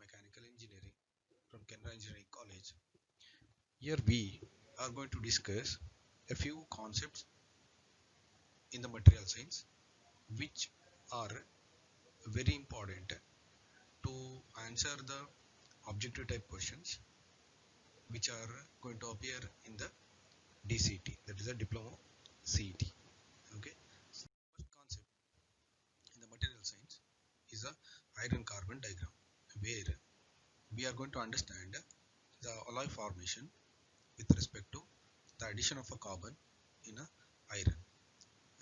Mechanical Engineering from Canara Engineering College. Here we are going to discuss a few concepts in the material science which are very important to answer the objective type questions which are going to appear in the DCT, that is a Diploma CET. Okay. So the first concept in the material science is a iron carbon diagram, where we are going to understand the alloy formation with respect to the addition of a carbon in a iron.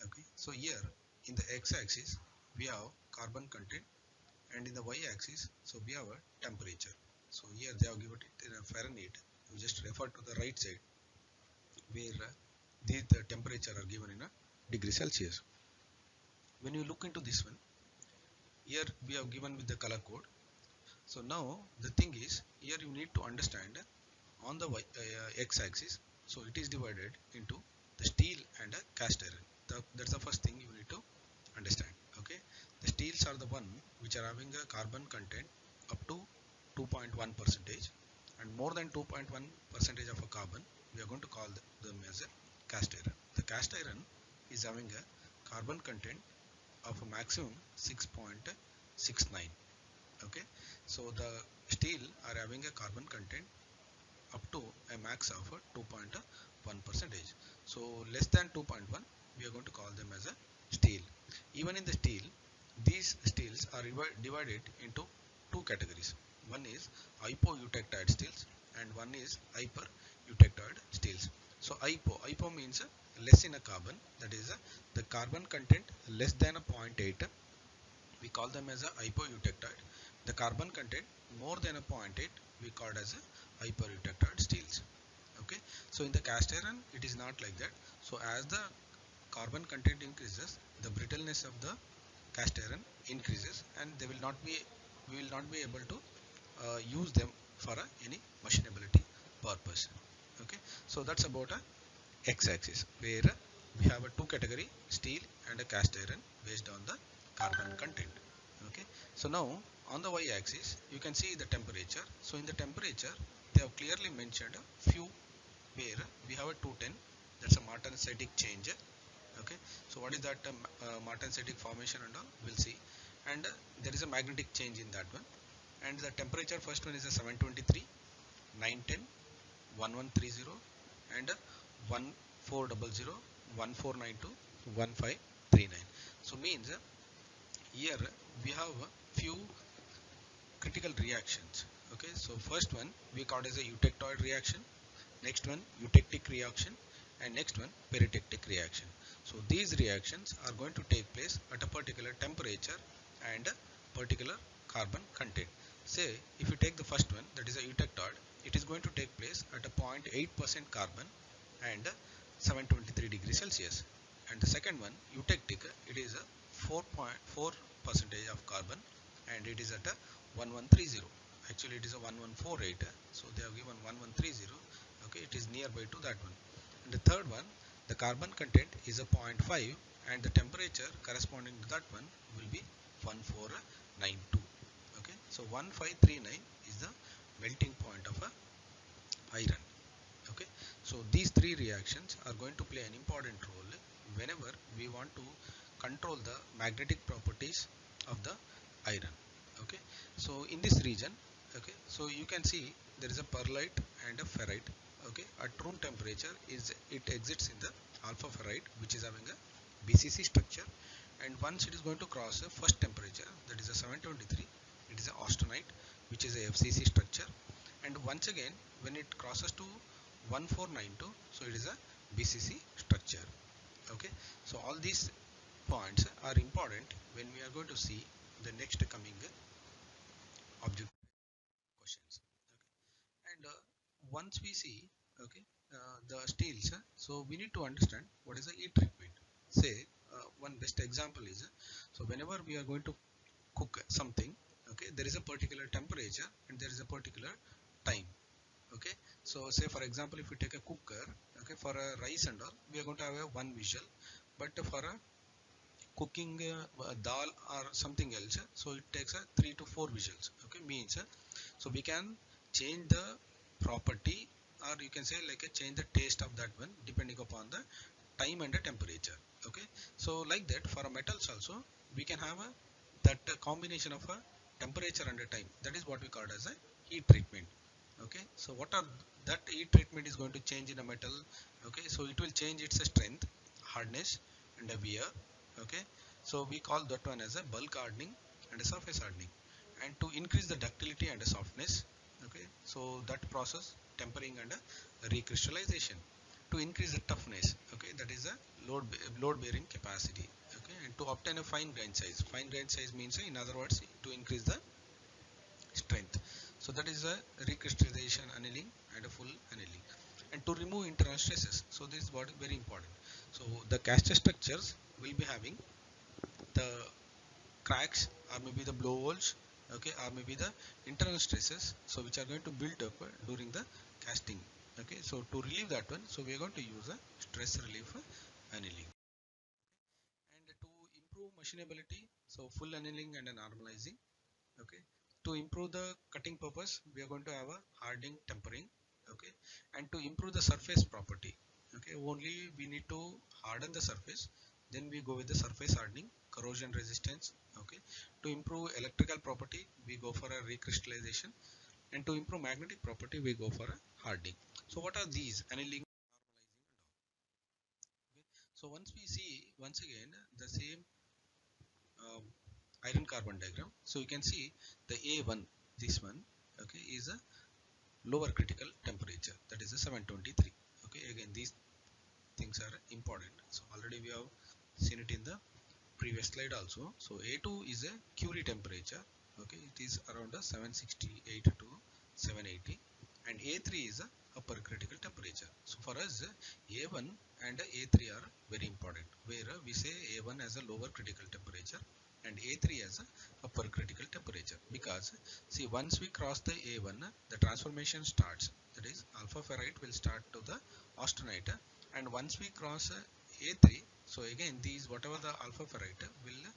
Okay, so here in the x-axis we have carbon content, and in the y-axis so we have a temperature. So here they have given it in a Fahrenheit. You just refer to the right side where the temperature are given in a degree Celsius. When you look into this one, here we have given with the color code. So now the thing is, here you need to understand on the x-axis, so it is divided into the steel and a cast iron. That's the first thing you need to understand. Okay, the steels are the one which are having a carbon content up to 2.1 percentage, and more than 2.1 percentage of a carbon we are going to call them as a cast iron. The cast iron is having a carbon content of a maximum 6.69. Okay, so the steel are having a carbon content up to a max of 2.1 percentage. So less than 2.1 we are going to call them as a steel. Even in the steel, these steels are divided into two categories. One is hypoeutectoid steels and one is hypereutectoid steels. So hypo means less in a carbon, that is the carbon content less than a 0.8, we call them as a hypoeutectoid. The carbon content more than a 0.8 we call as a hypereutectoid steels. Okay, so in the cast iron it is not like that. So as the carbon content increases, the brittleness of the cast iron increases, and we will not be able to use them for any machinability purpose. Okay, so that's about a x-axis, where we have a two category, steel and a cast iron, based on the carbon content. Okay, so now on the y-axis you can see the temperature. So in the temperature they have clearly mentioned a few, where we have a 210, that's a martensitic change. Okay, so what is that martensitic formation and all, we'll see. And there is a magnetic change in that one. And the temperature, first one is a 723, 910, 1130 and 1400, 1492, 1539. So means here we have a few critical reactions. Okay, so first one we call as a eutectoid reaction, next one eutectic reaction, and next one peritectic reaction. So these reactions are going to take place at a particular temperature and a particular carbon content. Say if you take the first one, that is a eutectoid, it is going to take place at a 0.8% carbon and 723 degrees Celsius. And the second one, eutectic, it is a 4.4 percentage of carbon and it is at a 1130. Actually it is a 1148. So they have given 1130. Okay, it is nearby to that one. And the third one, the carbon content is a 0.5 and the temperature corresponding to that one will be 1492. Okay, so 1539 is the melting point of a iron. Okay, so these three reactions are going to play an important role whenever we want to control the magnetic properties of the iron. Okay, so in this region, okay, so you can see there is a pearlite and a ferrite. Okay, at room temperature it exits in the alpha ferrite, which is having a BCC structure, and once it is going to cross a first temperature, that is a 723, it is a austenite, which is a FCC structure, and once again when it crosses to 1492, so it is a BCC structure. Okay, so all these points are important when we are going to see the next coming object questions. Okay, and once we see, okay, the steels, so we need to understand what is the heat treatment. Say one best example is, so whenever we are going to cook something, okay, there is a particular temperature and there is a particular time. Okay, so say for example if we take a cooker, okay, for a rice and all we are going to have a one visual, but for a cooking dal or something else, so it takes a 3 to 4 visuals. Okay, means So we can change the property, or you can say like a change the taste of that one depending upon the time and the temperature. Okay, so like that for a metals also we can have a that combination of a temperature and a time, that is what we call as a heat treatment. Okay, so what are that heat treatment is going to change in a metal. Okay, so it will change its strength, hardness and a wear. Okay, so we call that one as a bulk hardening and a surface hardening. And to increase the ductility and the softness, okay, so that process tempering and a recrystallization. To increase the toughness, okay, that is a load bearing capacity. Okay, and to obtain a fine grain size. Fine grain size means, in other words, to increase the strength. So that is a recrystallization annealing and a full annealing. And to remove internal stresses, so this is what is very important. So the caster structures will be having the cracks or maybe the blowholes, okay, or maybe the internal stresses, so which are going to build up during the casting. Okay, so to relieve that one, so we are going to use a stress relief annealing. And to improve machinability, so full annealing and a normalizing. Okay, to improve the cutting purpose, we are going to have a hardening tempering. Okay, and to improve the surface property, okay, only we need to harden the surface, then we go with the surface hardening, corrosion resistance. Okay, to improve electrical property, we go for a recrystallization, and to improve magnetic property, we go for a hardening. So what are these annealing, normalizing and all? Okay, so once we see once again the same um, iron carbon diagram, so you can see the A1, this one, okay, is a lower critical temperature, that is a 723. Okay, again these things are important, so already we have seen it in the previous slide also. So A2 is a Curie temperature, okay, it is around a 768 to 780, and A3 is a upper critical temperature. So for us A1 and A3 are very important, where we say A1 as a lower critical temperature and A3 as a upper critical temperature, because see, once we cross the A1, the transformation starts, that is alpha ferrite will start to the austenite, and once we cross A3, so again these whatever the alpha ferrite will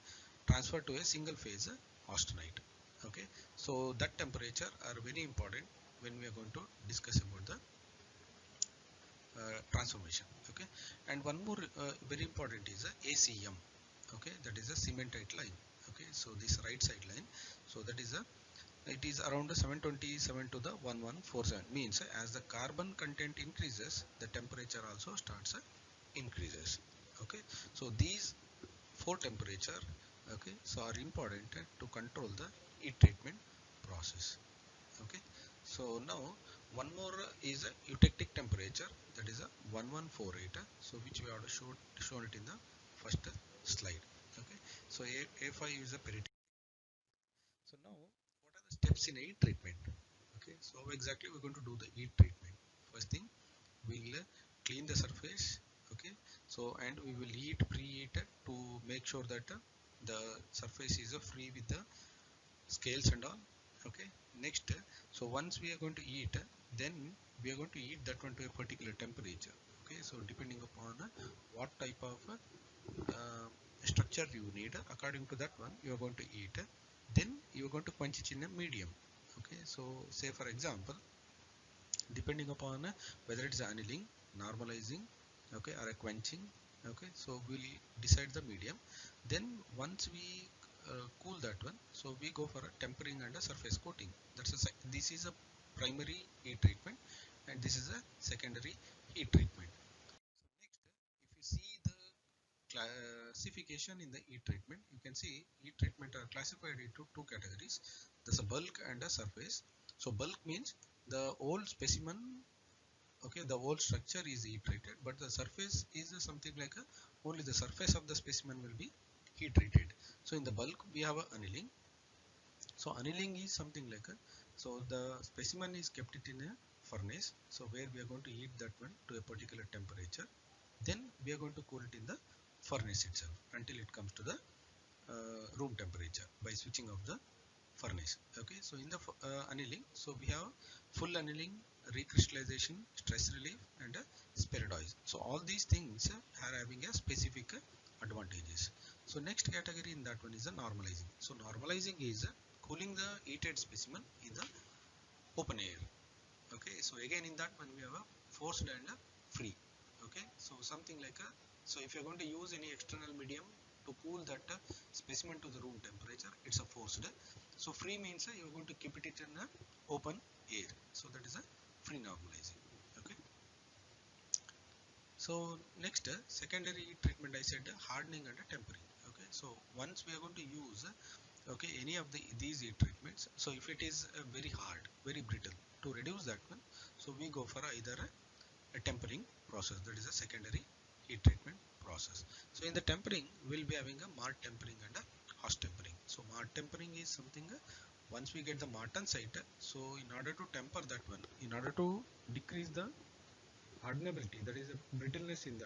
transfer to a single phase austenite. Okay, so that temperature are very important when we are going to discuss about the transformation. Okay, and one more very important is ACM. Okay, that is a cementite line. Okay, so this right side line, so that is a, it is around 727 to the 1147, means as the carbon content increases, the temperature also starts increases. Okay, so these four temperature, okay, so are important to control the heat treatment process. Okay, so now one more is a eutectic temperature, that is a 1148, so which we have shown it in the first slide. Okay, so A5 is a periodic. So now what are the steps in a heat treatment? Okay, so how exactly we're going to do the heat treatment? First thing, we'll clean the surface. Okay, so and we will preheat to make sure that the surface is free with the scales and all. Okay, next, so once we are going to eat, then we are going to eat that one to a particular temperature. Okay, so depending upon what type of uh, structure you need, according to that one you are going to eat, then you are going to quench it in a medium. Okay, so say for example, depending upon whether it's annealing, normalizing, okay, or a quenching. Okay, so we'll decide the medium. Then once we cool that one, so we go for a tempering and a surface coating. That's a this is a primary heat treatment, and this is a secondary heat treatment. Next, if you see the classification in the heat treatment, you can see heat treatment are classified into two categories. There's a bulk and a surface. So bulk means the whole specimen, okay, the whole structure is heat treated, but the surface is something like only the surface of the specimen will be heat treated. So in the bulk we have a annealing. So annealing is something like so the specimen is kept it in a furnace, so where we are going to heat that one to a particular temperature, then we are going to cool it in the furnace itself until it comes to the room temperature by switching off the furnace. Okay, so in the annealing, so we have full annealing, recrystallization, stress relief and spheroids. So all these things are having a specific advantages. So next category in that one is the normalizing. So normalizing is cooling the heated specimen in the open air. Okay, so again in that one we have a forced and a free. Okay, so something like a, so if you're going to use any external medium to cool that specimen to the room temperature, it's a forced. So free means you're going to keep it in a open air, so that is a free normalizing. Okay, so next secondary treatment, I said hardening and tempering. Okay, so once we are going to use okay any of these heat treatments, so if it is very hard, very brittle, to reduce that one, so we go for either a tempering process, that is a secondary heat treatment process. So in the tempering we'll be having a Mart tempering and a Haas tempering. So Mart tempering is something once we get the Martensite, so in order to temper that one, in order to decrease the hardenability, that is a brittleness in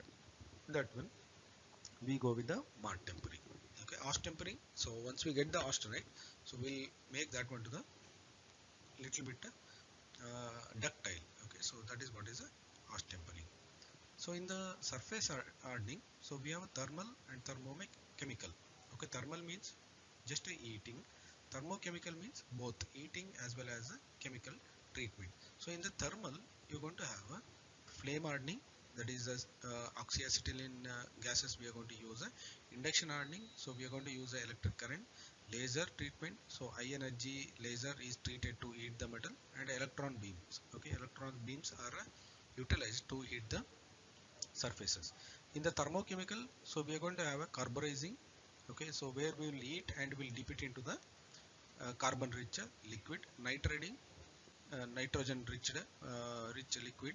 that one, we go with the Mart tempering. Okay, Haas tempering, so once we get the austenite, so we'll make that one to the little bit ductile. Okay, so that is what is a Haas tempering. So in the surface hardening, so we have a thermal and thermochemical. Okay, thermal means just a heating, thermochemical means both heating as well as a chemical treatment. So in the thermal, you're going to have a flame hardening, that is oxyacetylene gases we are going to use. Induction hardening, so we are going to use electric current. Laser treatment, so high energy laser is treated to heat the metal, and electron beams. Okay, electron beams are utilized to heat the surfaces. In the thermochemical, so we are going to have a carburizing. Okay, so where we will heat and will dip it into the carbon rich liquid, nitrating, nitrogen rich liquid,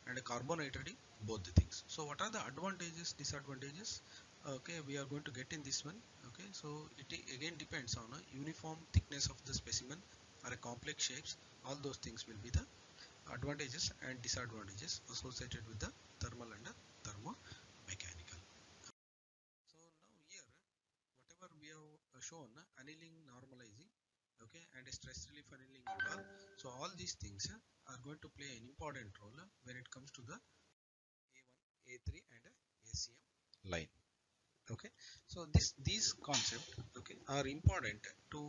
and carbonated both the things. So what are the advantages, disadvantages? Okay, we are going to get in this one. Okay, so it again depends on a uniform thickness of the specimen or a complex shapes. All those things will be the advantages and disadvantages associated with the thermal and the thermomechanical. So now here, whatever we have shown, annealing, normalizing, okay, and stress relief annealing and all. So all these things are going to play an important role when it comes to the A1, A3 and ACM line. Okay, so these concepts okay are important to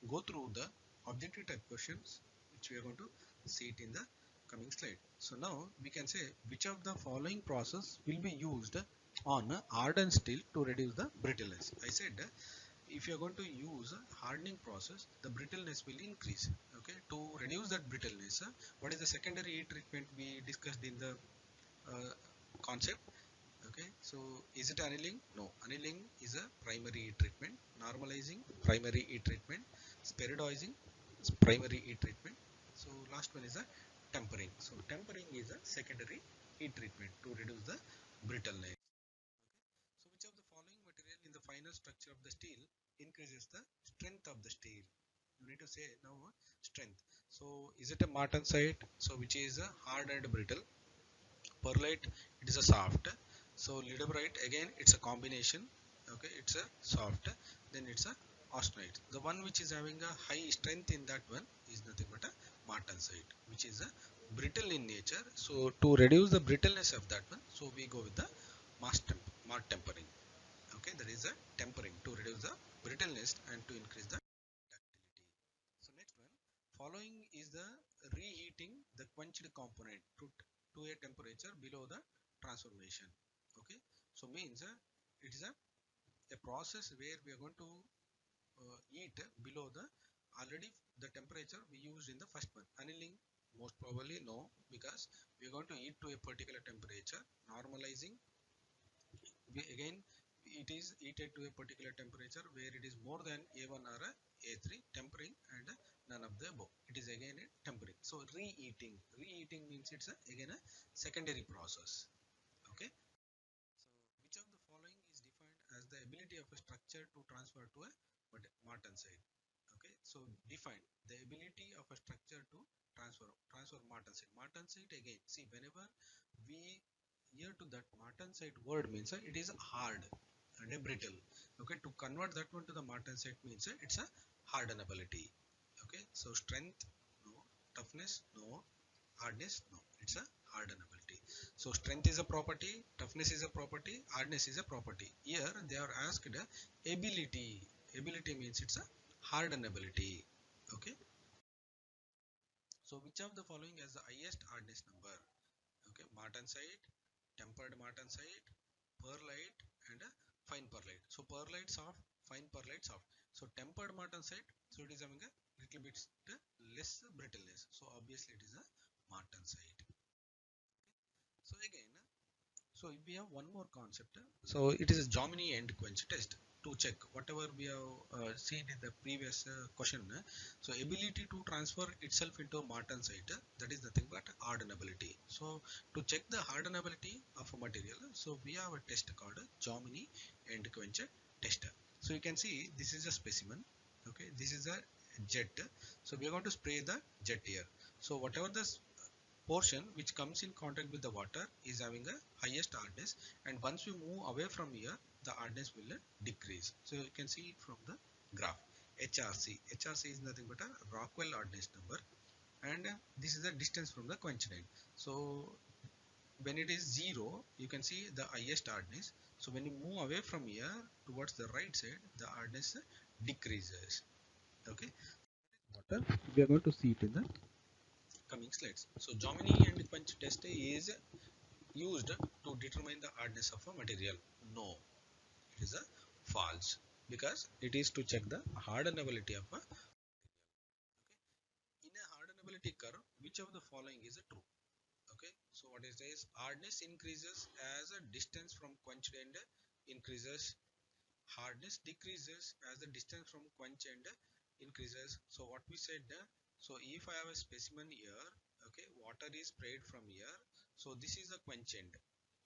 go through the objective type questions, which we are going to see it in the coming slide. So now we can say which of the following process will be used on hardened steel to reduce the brittleness. I said if you are going to use a hardening process, the brittleness will increase. Okay, to reduce that brittleness, what is the secondary heat treatment we discussed in the uh, concept? Okay, so is it annealing? No, annealing is a primary heat treatment. Normalizing, primary heat treatment. Spheroidizing, primary heat treatment. So last one is a tempering. So tempering is a secondary heat treatment to reduce the brittleness. So which of the following material in the final structure of the steel increases the strength of the steel? You need to say now strength. So is it a martensite? So which is a hard and brittle. Perlite, it is a soft. So lidobrite, again it's a combination. Okay, it's a soft. Then it's a austenite. The one which is having a high strength in that one is nothing but a martensite, which is a brittle in nature. So to reduce the brittleness of that one, so we go with the mart tempering. Okay, that is a tempering to reduce the brittleness and to increase the ductility. So next one, following is the reheating the quenched component to a temperature below the transformation. Okay, so means it is a process where we are going to heat below the already the temperature we used in the first one. Annealing, most probably no, because we are going to heat to a particular temperature. Normalizing, we again it is heated to a particular temperature where it is more than A1 or a A3. Tempering and none of the above, it is again a tempering. So reheating means it's again a secondary process. Okay, so which of the following is defined as the ability of a structure to transfer to a martensite? Okay, so define the ability of a structure to transfer martensite again. See, whenever we hear to that martensite word means it is hard and a brittle. Okay, to convert that one to the martensite means it's a hardenability. Okay, so strength no, toughness no, hardness no, it's a hardenability. So strength is a property, toughness is a property, hardness is a property. Here they are asked ability means it's a hardenability. Okay, So which of the following has the highest hardness number? Okay, martensite, tempered martensite, perlite, and a fine perlite. So perlite soft, fine perlite soft. So tempered martensite, so it is having a little bit less brittleness. So obviously it is a martensite. So again, so we have one more concept. So it is a Jomini end quench test to check whatever we have seen in the previous question. So ability to transfer itself into martensite, that is nothing but hardenability. So to check the hardenability of a material, so we have a test called Jomini end quench test. So you can see this is a specimen. Okay, this is a jet. So we are going to spray the jet here. So whatever the portion which comes in contact with the water is having a highest hardness, and once we move away from here the hardness will decrease. So you can see it from the graph. HRC is nothing but a Rockwell hardness number, and this is the distance from the quench line. So when it is 0 you can see the highest hardness. So when you move away from here towards the right side the hardness decreases. Okay, water we are going to see it in the coming slides. So Jomini and quench test is used to determine the hardness of a material. No, it is a false, because it is to check the hardenability of a. In a hardenability curve, which of the following is a true? Okay, so what is this? Hardness increases as a distance from quenched end increases. Hardness decreases as the distance from quench end increases. So what we said, so if I have a specimen here, okay, water is sprayed from here, so this is a quench end.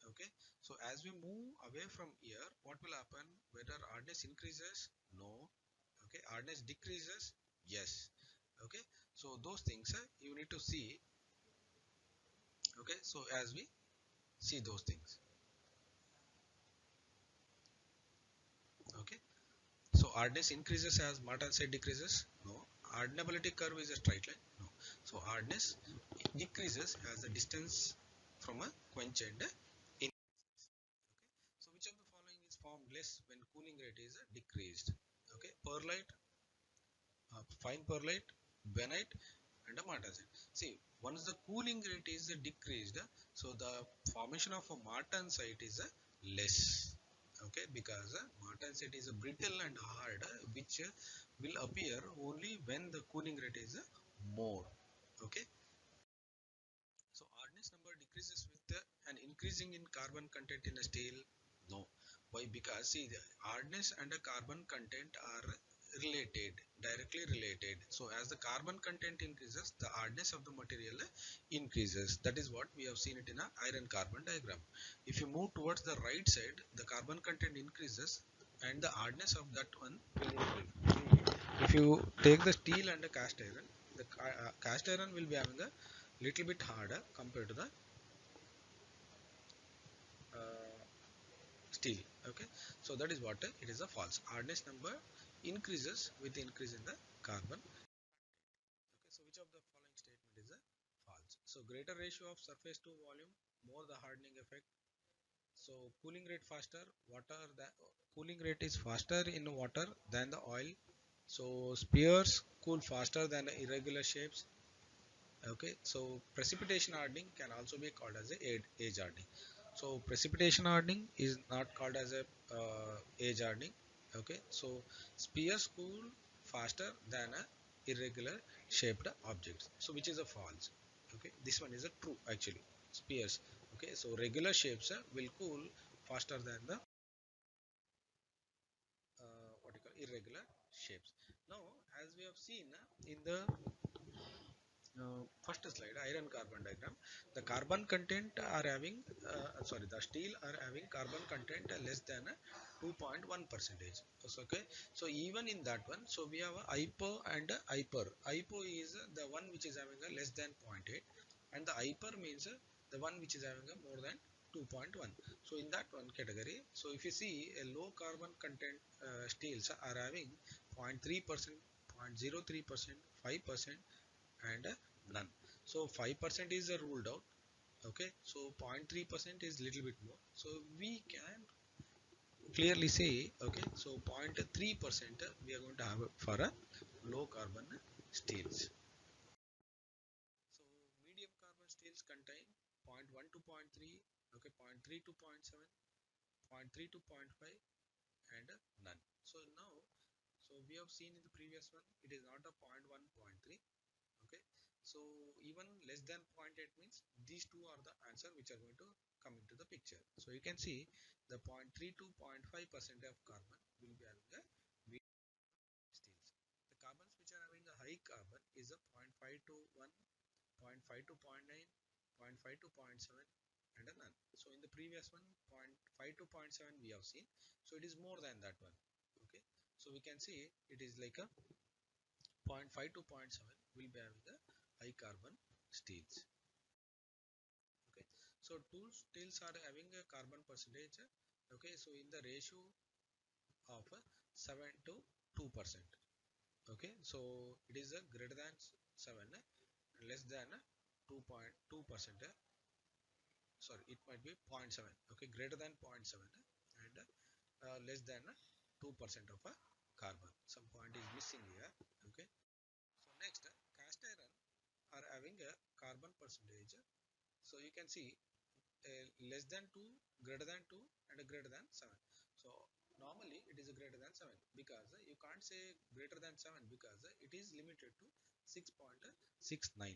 Okay, so as we move away from here what will happen? Whether hardness increases? No. Okay, hardness decreases? Yes. Okay, so those things you need to see. Okay, so as we see those things. Okay, so hardness increases as martensite decreases? No. Hardenability curve is a straight line? No. So hardness decreases as the distance from a quench end increases. Okay. So which of the following is formed less when cooling rate is decreased? Okay. Perlite, fine perlite, benite, and a martensite. See, once the cooling rate is decreased, so the formation of a martensite is less. Okay, because martensite is brittle and hard, which will appear only when the cooling rate is more. Okay, so hardness number decreases with an increasing in carbon content in a steel? No. Why? Because see, the hardness and the carbon content are related, directly related. So as the carbon content increases, the hardness of the material increases. That is what we have seen it in a iron carbon diagram. If you move towards the right side, the carbon content increases and the hardness of that one will increase. If you take the steel and the cast iron, the cast iron will be having a little bit harder compared to the uh, steel. Okay, so that is what it is a false. Hardness number increases with increase in the carbon. Okay, so which of the following statement is a false? So greater ratio of surface to volume, more the hardening effect. So cooling rate faster, water the cooling rate is faster in water than the oil. So spheres cool faster than irregular shapes. Okay, so precipitation hardening can also be called as a edge hardening. So precipitation hardening is not called as a edge hardening. Okay, so spheres cool faster than a irregular shaped objects, so which is a false. Okay, this one is a true actually. Spheres, okay, so regular shapes will cool faster than the what you call irregular shapes. Now as we have seen in the first slide, iron carbon diagram, the carbon content are having the steel are having carbon content less than 2.1 percentage. Okay, so even in that one, so we have a hypo and a hyper. Hypo is the one which is having a less than 0.8, and the hyper means the one which is having a more than 2.1. So in that one category, so if you see a low carbon content steels are having 0.3 percent, 0.03 percent, 5% and none. So 5% is ruled out. Okay, so 0.3% is little bit more, so we can clearly say, okay, so 0.3% we are going to have for a low carbon steels. steels contain 0.1 to 0.3, okay, 0.3 to 0.7, 0.3 to 0.5, and none. So now, so we have seen in the previous one, it is not a 0.1, 0.3, okay. So even less than 0.8 means these two are the answer which are going to come into the picture. So you can see the 0.3 to 0.5% of carbon will be having a weak steels. The carbons which are having a high carbon is a 0.5 to 1, 0.5 to 0.9, 0.5 to 0.7, and a none. So in the previous one, 0.5 to 0.7 we have seen. So it is more than that one. Okay. So we can see it is like a 0.5 to 0.7 will be having a high carbon steels. Okay. So two steels are having a carbon percentage. Okay. So in the ratio of 7 to 2%. Okay. So it is a greater than 7, less than 2.2%. Sorry, it might be 0.7. Okay, greater than 0.7 and less than 2% of a carbon. Some point is missing here. Okay. So next, cast iron are having a carbon percentage. So you can see less than 2, greater than 2, and greater than 7. So normally it is greater than 7 because you can't say greater than 7 because it is limited to 6.69.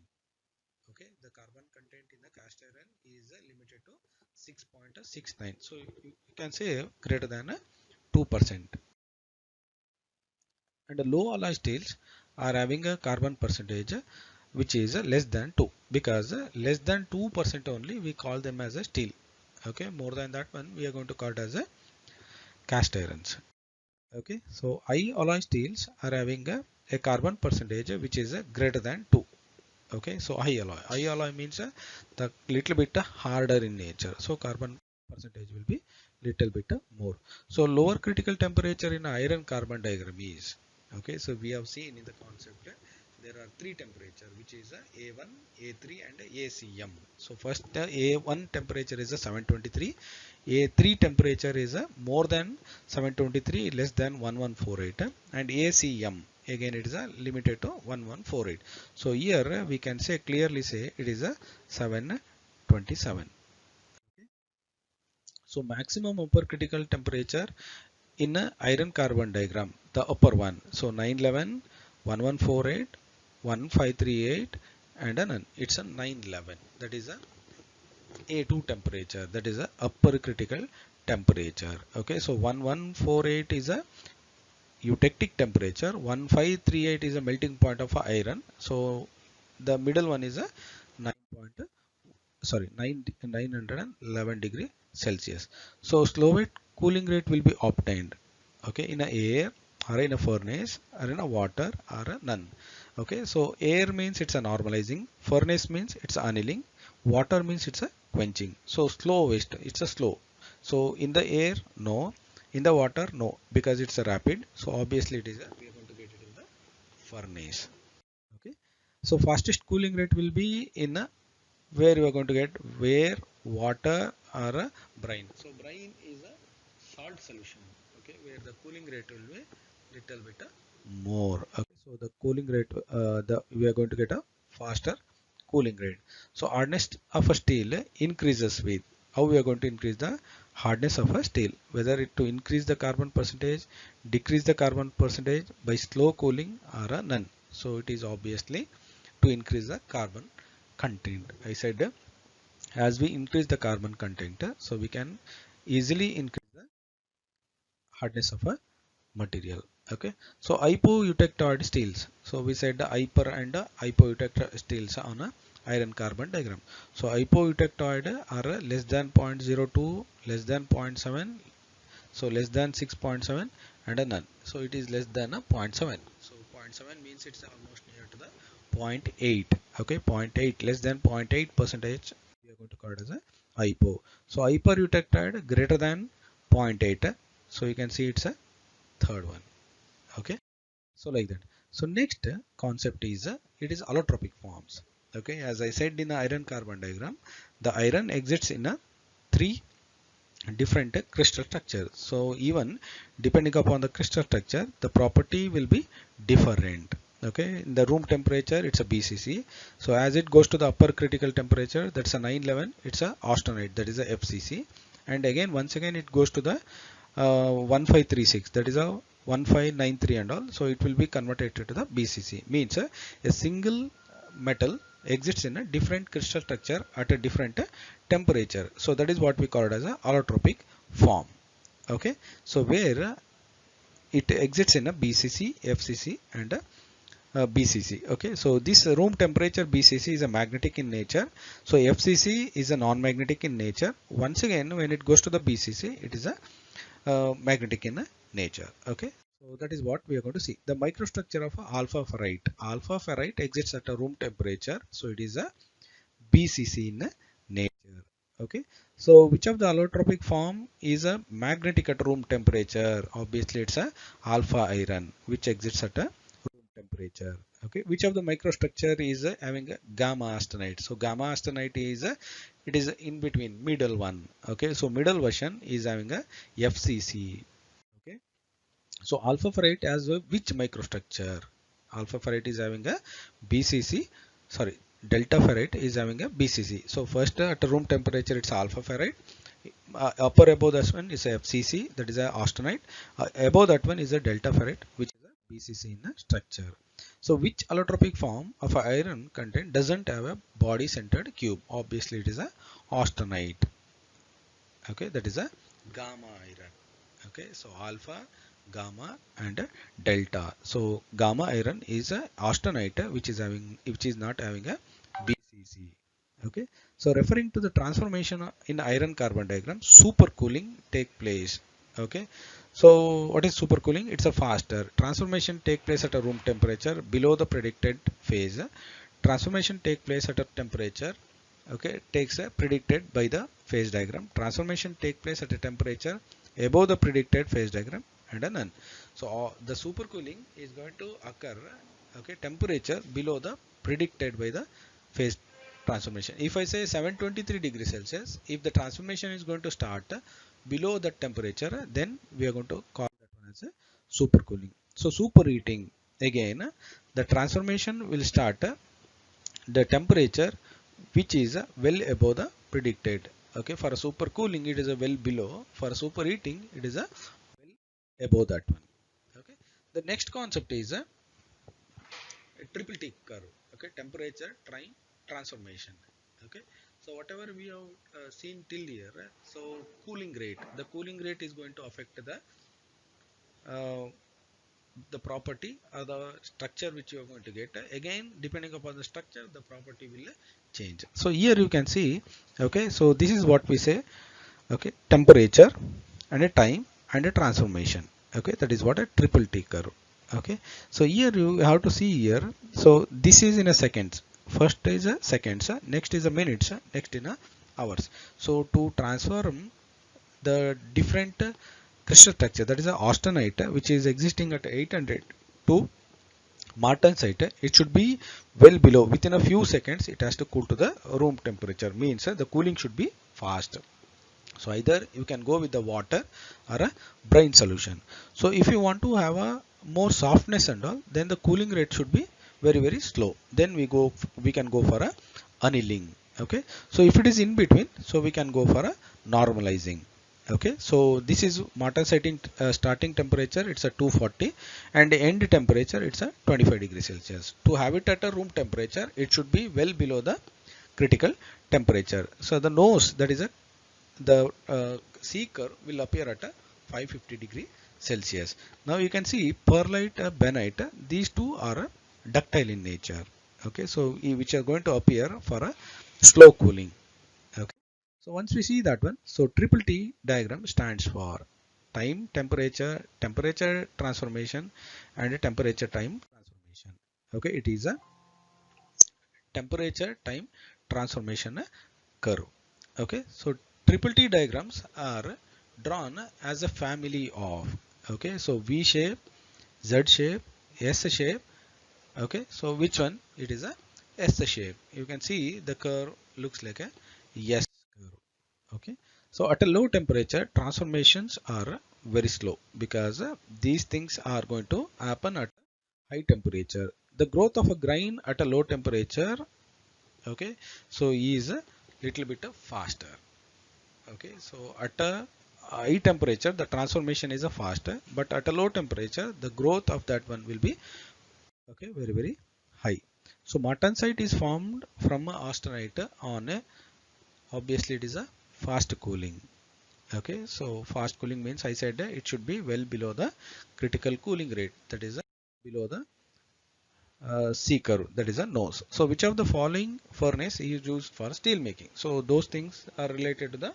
Okay, the carbon content in the cast iron is limited to 6.69. So you can say greater than 2%. And the low alloy steels are having a carbon percentage which is less than 2 because less than 2% only we call them as a steel. Okay, more than that one we are going to call it as a cast irons. Okay, so high alloy steels are having a carbon percentage which is greater than 2. Okay, so high alloy means the little bit harder in nature, so carbon percentage will be little bit more. So lower critical temperature in iron carbon diagram is, okay, so we have seen in the concept there are three temperature which is A1, A3 and ACM. So first A1 temperature is 723, A3 temperature is more than 723, less than 1148, and ACM again it is limited to 1148. So here we can say clearly say it is a 727. So maximum upper critical temperature in a iron carbon diagram, the upper one, so 911, 1148, 1538 and an it's a 911, that is a A2 temperature, that is a upper critical temperature. Okay, so 1148 is a eutectic temperature, 1538 is a melting point of iron, so the middle one is a 9 point, sorry 911 degree Celsius. So slow wet cooling rate will be obtained, okay, in a air or in a furnace or in a water or a none. Okay, so air means it's a normalizing, furnace means it's annealing, water means it's a quenching. So slow waste, it's a slow. So in the air no, in the water no, because it's a rapid, so obviously it is a, we are going to get it in the furnace. Okay, so fastest cooling rate will be in a, where you are going to get, where water or a brine. So brine is a salt solution, okay, where the cooling rate will be little bit more. Okay, so the cooling rate, the we are going to get a faster cooling rate. So hardness of a steel increases with, how we are going to increase the hardness of a steel, whether it to increase the carbon percentage, decrease the carbon percentage by slow cooling or a none. So it is obviously to increase the carbon content. I said as we increase the carbon content, so we can easily increase the hardness of a material. Okay, so hypoeutectoid steels. So we said the hyper and hypoeutectoid steels on a iron carbon diagram. So hypoeutectoid are less than 0.02, less than 0.7, so less than 6.7 and a none. So it is less than a 0.7. So 0.7 means it's almost near to the zero point 0.8. Okay, zero point 0.8, less than 0.8 percentage we are going to call it as a hypo. So hypereutectoid greater than 0.8. So you can see it's a third one. Okay, so like that. So next concept is it is allotropic forms. Okay, as I said in the iron carbon diagram, the iron exists in a three different crystal structure. So even depending upon the crystal structure, the property will be different. Okay, in the room temperature it's a BCC. So as it goes to the upper critical temperature, that's a 911, it's a austenite, that is a FCC. And again once again it goes to the 1536, that is a 1593 and all, so it will be converted to the BCC. Means a single metal exists in a different crystal structure at a different temperature. So that is what we call it as a allotropic form. Okay, so where it exists in a BCC, FCC and BCC. Okay, so this room temperature BCC is a magnetic in nature. So FCC is a non-magnetic in nature. Once again, when it goes to the BCC, it is a magnetic in nature. Okay, so that is what we are going to see. The microstructure of alpha ferrite. Alpha ferrite exists at a room temperature. So it is a BCC in nature. Okay, so which of the allotropic form is a magnetic at room temperature? Obviously, it's a alpha iron which exists at a room temperature. Okay, which of the microstructure is having a gamma austenite? So gamma austenite is it is in between, middle one. Okay, so middle version is having a FCC. Okay, so alpha ferrite has a which microstructure? Alpha ferrite is having a BCC. Sorry, delta ferrite is having a BCC. So first at room temperature it's alpha ferrite. Upper above that one is a FCC, that is a austenite. Above that one is a delta ferrite, which is a BCC in the structure. So which allotropic form of a iron content doesn't have a body centered cube? Obviously it is a austenite. Okay, that is a gamma iron. Okay, so alpha, gamma and delta. So gamma iron is a austenite which is not having a BCC. Okay, so referring to the transformation in iron carbon diagram, supercooling take place. Okay, so what is supercooling? It's a faster transformation take place at a room temperature below the predicted phase. Transformation take place at a temperature, okay, takes a predicted by the phase diagram. Transformation take place at a temperature above the predicted phase diagram and a none. So the supercooling is going to occur, okay, temperature below the predicted by the phase transformation. If I say 723 degrees Celsius, if the transformation is going to start below that temperature, then we are going to call that one as a supercooling. So superheating, again the transformation will start the temperature which is well above the predicted. Okay, for a supercooling it is a well below, for superheating it is a well above that one. Okay, the next concept is a triple T curve. Okay, temperature time transformation. Okay, so whatever we have seen till here, so cooling rate, the cooling rate is going to affect uh, the property or the structure which you are going to get. Again, depending upon the structure, the property will change. So here you can see, okay, so this is what we say, okay, temperature and a time and a transformation. Okay, that is what a triple T curve. Okay, so here you have to see here, so this is in a seconds, first is a seconds, next is a minutes, next in a hours. So to transform the different crystal structure, that is a austenite which is existing at 800 to martensite, it should be well below, within a few seconds it has to cool to the room temperature. Means the cooling should be fast. So either you can go with the water or a brine solution. So if you want to have a more softness and all, then the cooling rate should be very slow. Then we can go for a annealing. Okay, so if it is in between, so we can go for a normalizing. Okay, so this is martensite starting temperature, it's a 240, and end temperature it's a 25 degrees Celsius. To have it at a room temperature, it should be well below the critical temperature. So the nose, that is a the C curve will appear at a 550 degree Celsius. Now you can see perlite, benite, these two are ductile in nature. Okay, so which are going to appear for a slow cooling. Okay, so once we see that one, so triple T diagram stands for time, temperature, temperature transformation and a temperature time transformation. Okay, it is a temperature time transformation curve. Okay, so triple T diagrams are drawn as a family of, okay, so V shape, Z shape, S shape. Okay, so which one? It is a S shape. You can see the curve looks like a S curve. Okay, so at a low temperature transformations are very slow because these things are going to happen at high temperature. the growth of a grain at a low temperature, okay, so is a little bit faster. Okay, so at a high temperature the transformation is a faster, but at a low temperature the growth of that one will be, okay, very high. So martensite is formed from austenite on a, obviously it is a fast cooling. Okay, so fast cooling means I said it should be well below the critical cooling rate, that is below the C curve, that is a nose. So which of the following furnace is used for steel making? So those things are related to the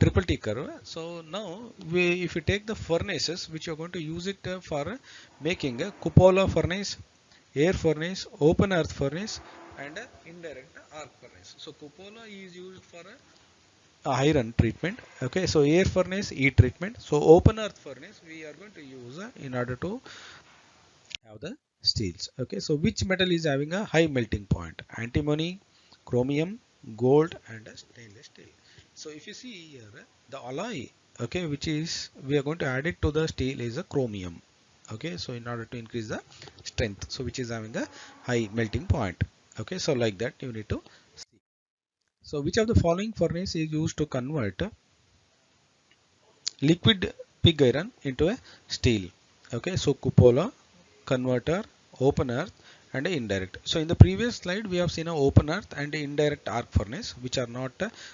triple T curve. So now if you take the furnaces which you are going to use it for making a cupola furnace, air furnace, open earth furnace, and indirect arc furnace. So cupola is used for a iron treatment. Okay, so air furnace heat treatment. So open earth furnace we are going to use in order to have the steels. Okay, so which metal is having a high melting point? Antimony, chromium, gold, and stainless steel. So if you see here, the alloy, okay, which is we are going to add it to the steel is a chromium. Okay, so in order to increase the strength, so which is having a high melting point. Okay, so like that you need to see. So which of the following furnace is used to convert liquid pig iron into a steel? Okay, so cupola, converter, open earth, and indirect. So in the previous slide we have seen a open earth and indirect arc furnace which are not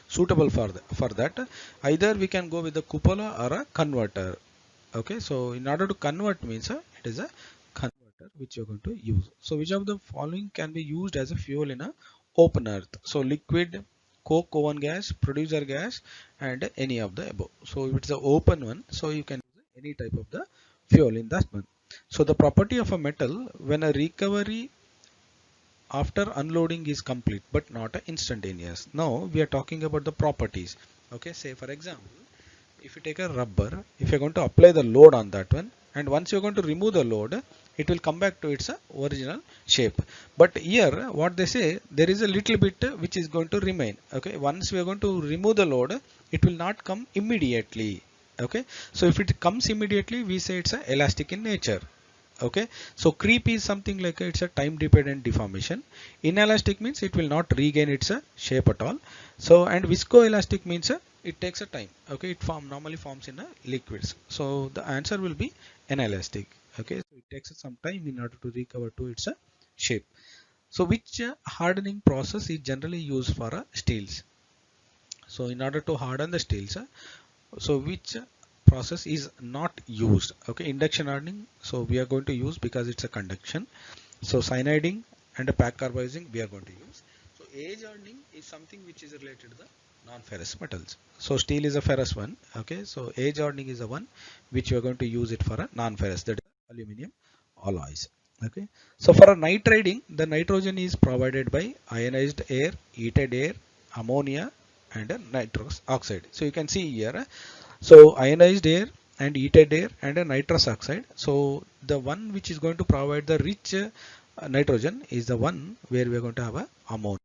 suitable for that. Either we can go with the cupola or a converter. Okay, so in order to convert means it is a converter which you are going to use. So which of the following can be used as a fuel in a open earth? So liquid, coke oven gas, producer gas, and any of the above. So if it's an open one, so you can use any type of the fuel in that one. So the property of a metal when a recovery after unloading is complete but not instantaneous. Now we are talking about the properties. Okay, say for example, if you take a rubber, if you're going to apply the load on that one, and once you're going to remove the load, it will come back to its original shape. But here what they say, there is a little bit which is going to remain. Okay, once we are going to remove the load, it will not come immediately. Okay, so if it comes immediately we say it's a elastic in nature. Okay, so creep is something like it's a time dependent deformation. Inelastic means it will not regain its shape at all. So and viscoelastic means it takes a time. Okay, it normally forms in liquids. So the answer will be inelastic. Okay, so it takes some time in order to recover to its shape. So which hardening process is generally used for steels? So in order to harden the steels, so which process is not used? Okay, induction hardening, so we are going to use because it's a conduction. So cyaniding and a pack carbonizing we are going to use. So age hardening is something which is related to the non-ferrous metals. So steel is a ferrous one. Okay, so age hardening is the one which we are going to use it for a non-ferrous, that is aluminum alloys. Okay, so for a nitriding the nitrogen is provided by ionized air, heated air, ammonia, and a nitrous oxide. So you can see here, so ionized air and heated air and a nitrous oxide. So the one which is going to provide the rich nitrogen is the one where we are going to have a ammonia.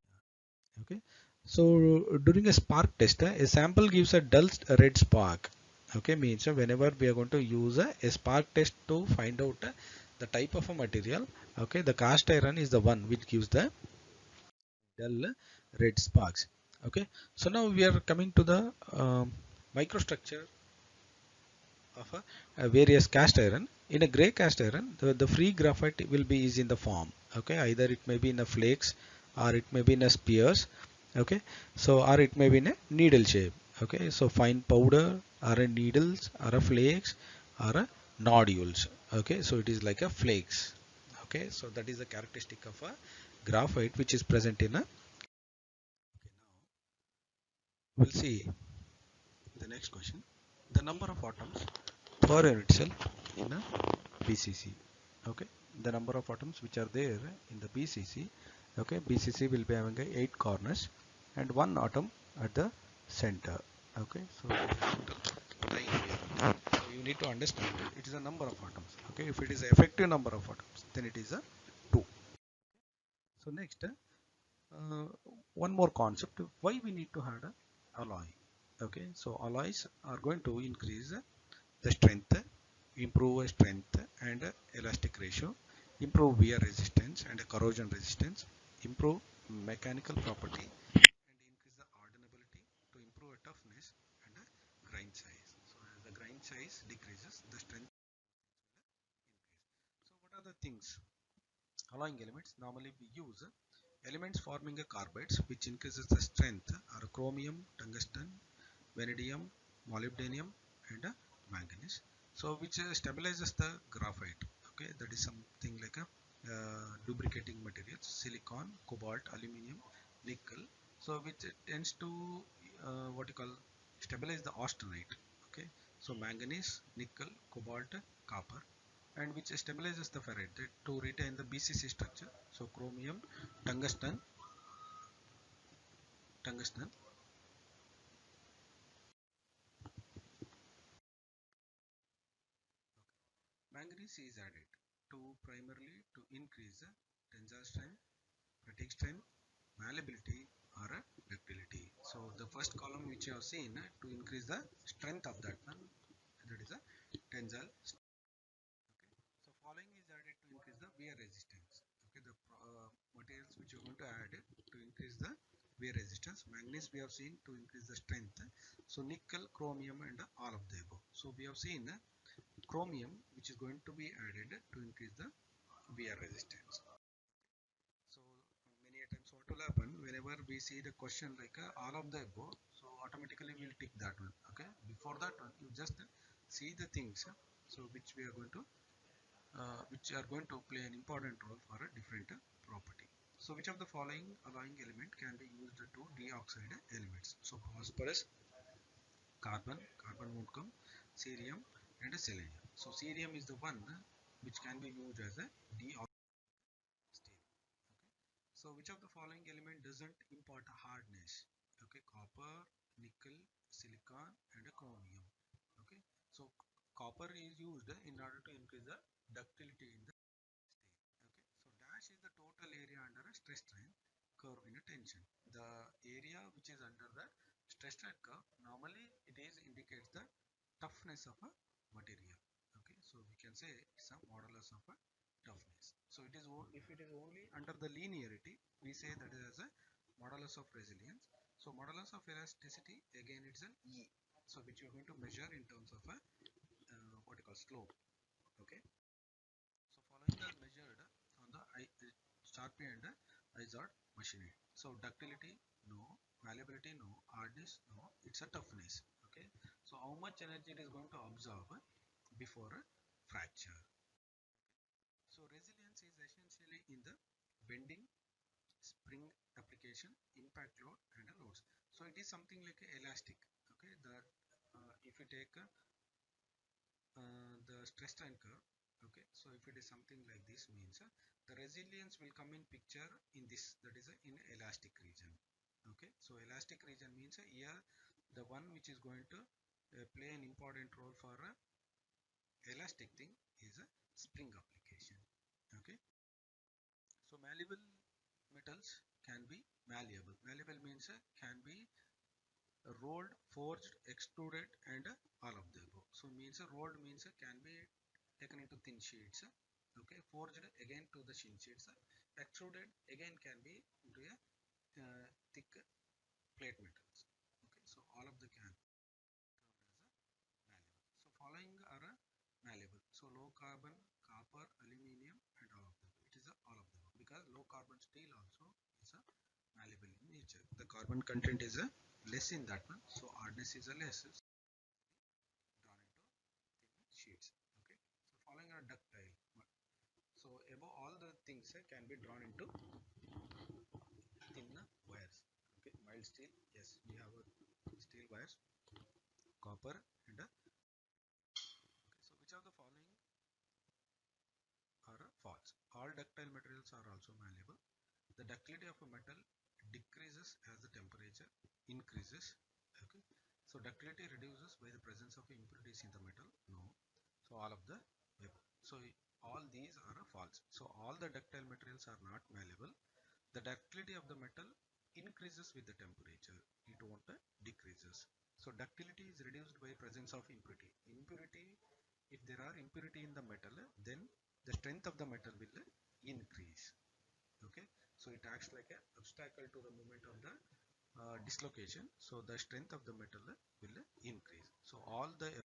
Okay, so during a spark test, a sample gives a dull red spark. Okay, means whenever we are going to use a spark test to find out the type of a material, okay, the cast iron is the one which gives the dull red sparks. Okay, so now we are coming to the microstructure of a various cast iron. In a gray cast iron, the free graphite will be is in the form. Okay, either it may be in a flakes or it may be in a spears. Okay, so or it may be in a needle shape. Okay, so fine powder or a needles or a flakes or a nodules. Okay, so it is like a flakes. Okay, so that is the characteristic of a graphite which is present in a. Okay, now we'll see the next question. The number of atoms per unit cell in a BCC. Okay, the number of atoms which are there in the BCC. Okay, BCC will be having 8 corners and 1 atom at the center. Okay, so you need to understand it is a number of atoms. Okay, if it is effective number of atoms, then it is a 2. So next, one more concept. Why we need to have a alloy? Okay, so alloys are going to increase the strength, improve strength and elastic ratio, improve wear resistance and corrosion resistance, improve mechanical property, and increase the hardenability to improve toughness and grind size. So as the grind size decreases, the strength increase. So what are the things? Alloying elements normally we use elements forming a carbides which increases the strength are chromium, tungsten, vanadium, molybdenum, and manganese. So which stabilizes the graphite. Okay, that is something like a lubricating materials, silicon, cobalt, aluminium, nickel. So which tends to what you call stabilize the austenite. Okay, so manganese, nickel, cobalt, copper, and which stabilizes the ferrite to retain the BCC structure. So chromium, tungsten, tungsten. Manganese is added to primarily to increase tensile strength, fatigue strength, malleability, or ductility. So the first column which you have seen to increase the strength of that one, that is a tensile strength. Okay. So following is added to increase the wear resistance. Okay, the materials which you are going to add to increase the wear resistance. Manganese we have seen to increase the strength. So nickel, chromium, and all of the above. So we have seen chromium which is going to be added to increase the wear resistance. So many a times what will happen whenever we see the question like all of the above, so automatically we'll tick that one. Okay, before that one you just see the things so which we are going to which are going to play an important role for a different property. So which of the following alloying element can be used to deoxide elements? So phosphorus, carbon, carbon won't come, cerium, and a selenium. So cerium is the one which can be used as a deoxide steel. Okay. So which of the following element doesn't impart hardness? Okay, copper, nickel, silicon, and a chromium. Okay, so copper is used in order to increase the ductility in the steel. Okay, so dash is the total area under a stress strain curve in a tension. The area which is under the stress strain curve normally it is indicates the toughness of a material. Okay, so we can say it's a modulus of a toughness. So it is if it is only under the linearity, we say that is as a modulus of resilience. So modulus of elasticity again it's an E. So which you are going to measure in terms of a what you call slope. Okay. So following is measured on the Sharpie and Izod machinery. So ductility no, malleability no, hardness no, it's a toughness. Okay. So how much energy it is going to absorb before a fracture. So resilience is essentially in the bending, spring application, impact load, and loads. So it is something like elastic. Okay, the if you take the stress strain curve. Okay, so if it is something like this means the resilience will come in picture in this, that is in elastic region. Okay, so elastic region means here the one which is going to play an important role for elastic thing is a spring application. Okay, so malleable metals can be malleable. Malleable means can be rolled, forged, extruded, and all of the above. So means rolled means can be taken into thin sheets. Okay, forged again to the thin sheets. Extruded again can be into a thick plate metals. Okay, so all of the can malleable. So following are malleable. So low carbon, copper, aluminium, and all of them. It is all of them because low carbon steel also is a malleable in nature. The carbon content is a less in that one, so hardness is a less drawn into thin sheets. Okay, so following are ductile. So above all the things can be drawn into thin wires. Okay, mild steel. Yes, we have steel wires, copper, and okay. So which of the following are false? All ductile materials are also malleable. The ductility of a metal decreases as the temperature increases. Okay, so ductility reduces by the presence of impurities in the metal. No, so all of the above. So all these are false. So all the ductile materials are not malleable. The ductility of the metal increases with the temperature. It won't decreases. So ductility is reduced by presence of impurity. Impurity, if there are impurity in the metal, then the strength of the metal will increase. Okay, so it acts like an obstacle to the movement of the dislocation. So the strength of the metal will increase. So all the are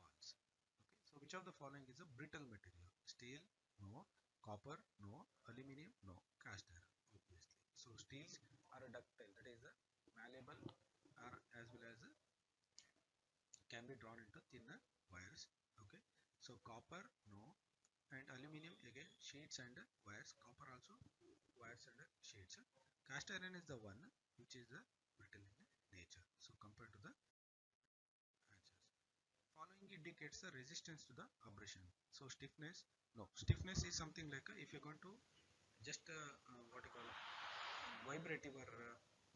false. Okay, so which of the following is a brittle material? Steel, no. Copper, no. Aluminium, no. Cast iron, obviously. So steels are a ductile, that is a malleable, or as well as can be drawn into thinner wires. Okay, so copper, no. And aluminium again, sheets and wires. Copper also wires and sheets. Cast iron is the one which is the brittle in nature. So compared to the answers, following indicates the resistance to the abrasion. So stiffness, no. Stiffness is something like if you're going to just what you call vibrate your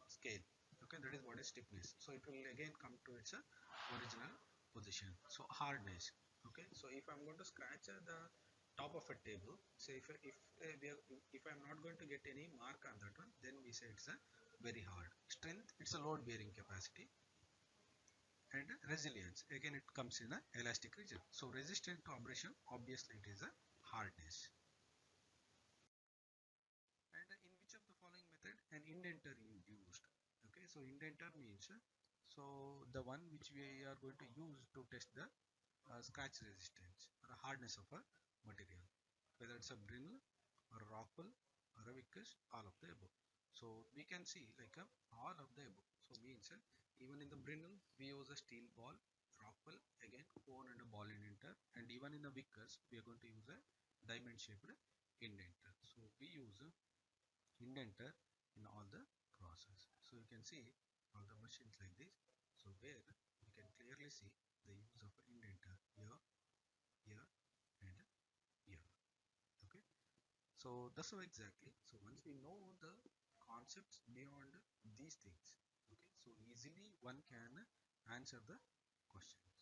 scale. Okay, that is what is stiffness. So it will again come to its original position. So hardness. Okay, so if I'm going to scratch the top of a table, say if I'm not going to get any mark on that one, then we say it's a very hard. Strength, it's a load bearing capacity. And resilience, again it comes in a elastic region. So resistant to abrasion, obviously it is a hardness. And in which of the following method an indenter is used? Okay, so indenter means so the one which we are going to use to test the scratch resistance or hardness of a material, whether it's a brittle or a rock wool or a viscous, all of the above. So we can see like all of the above. So means even in the brittle we use a steel ball, rock wool again cone and a ball indenter, and even in the viscous we are going to use a diamond shaped indenter. So we use indenter in all the process. So you can see all the machines like this. So where we can clearly see the use of indenter here, here, and here. Okay. So that's how exactly. So once we know the concepts beyond these things, okay, so easily one can answer the questions.